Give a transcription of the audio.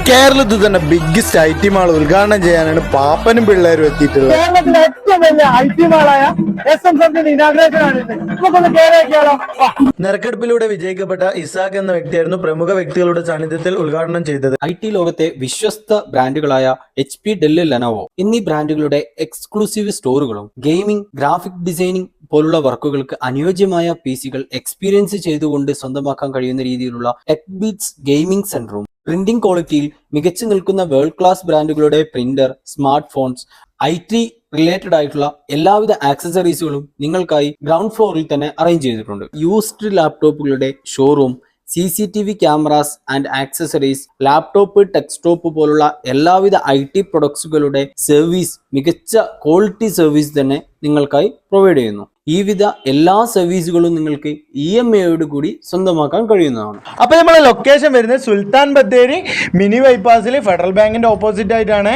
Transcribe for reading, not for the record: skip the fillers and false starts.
കേരളത്തിൽ തന്നെ biggest IT mall ഉദ്ഘാടനം ചെയ്യാനാണ് പാപ്പനും പിള്ളേരും എത്തിയിട്ടുള്ളത്. കേരളത്തിലെ ഏറ്റവും വലിയ IT മാളായ SM ഇനാഗ്രേഷൻ ആണ്. നമുക്കൊന്ന് കയറിയാലോ. നറുക്കെടുപ്പിലൂടെ വിജയിക്കപ്പെട്ട ഇസാഖ് എന്ന വ്യക്തിയായിരുന്നു പ്രമുഖ വ്യക്തികളുടെ സാന്നിധ്യത്തിൽ ഉദ്ഘാടനം ചെയ്തത്. IT ലോകത്തെ വിശ്വസ്ത ബ്രാൻഡുകളായ HP, ഡെൽ, ലെനോവോ എന്നീ ബ്രാൻഡുകളുടെ എക്സ്ക്ലൂസീവ് സ്റ്റോറുകളും ഗെയിമിംഗ്, ഗ്രാഫിക് ഡിസൈനിംഗ് പോലുള്ള വർക്കുകൾക്ക് അനുയോജ്യമായ PCകൾ എക്സ്പീരിയൻസ് ചെയ്തുകൊണ്ട് സ്വന്തമാക്കാൻ കഴിയുന്ന രീതിയിലുള്ള ടെക് ബീറ്റ്സ് ഗെയിമിംഗ് സെന്ററും പ്രിന്റിംഗ് ക്വാളിറ്റിയിൽ മികച്ചു നിൽക്കുന്ന വേൾഡ് ക്ലാസ് ബ്രാൻഡുകളുടെ printer, smart phones, IT related ആയിട്ടുള്ള എല്ലാവിധ ആക്സസറീസുകളും നിങ്ങൾക്കായി ഗ്രൗണ്ട് ഫ്ലോറിൽ തന്നെ അറേഞ്ച് ചെയ്തിട്ടുണ്ട്. യൂസ്ഡ് ലാപ്ടോപ്പുകളുടെ showroom, CCTV cameras and accessories, laptop, desktop പോലുള്ള എല്ലാവിധ IT പ്രൊഡക്ട്സുകളുടെ സർവീസ്, മികച്ച ക്വാളിറ്റി സർവീസ് തന്നെ നിങ്ങൾക്കായി പ്രൊവൈഡ് ചെയ്യുന്നു. ഈ വിധ എല്ലാ സർവീസുകളും നിങ്ങൾക്ക് EMI കൂടി സ്വന്തമാക്കാൻ കഴിയുന്നതാണ്. അപ്പൊ നമ്മളെ ലൊക്കേഷൻ വരുന്നത് സുൽത്താൻ ബത്തേരി മിനി ബൈപ്പാസിൽ ഫെഡറൽ ബാങ്കിന്റെ ഓപ്പോസിറ്റ് ആയിട്ടാണ്.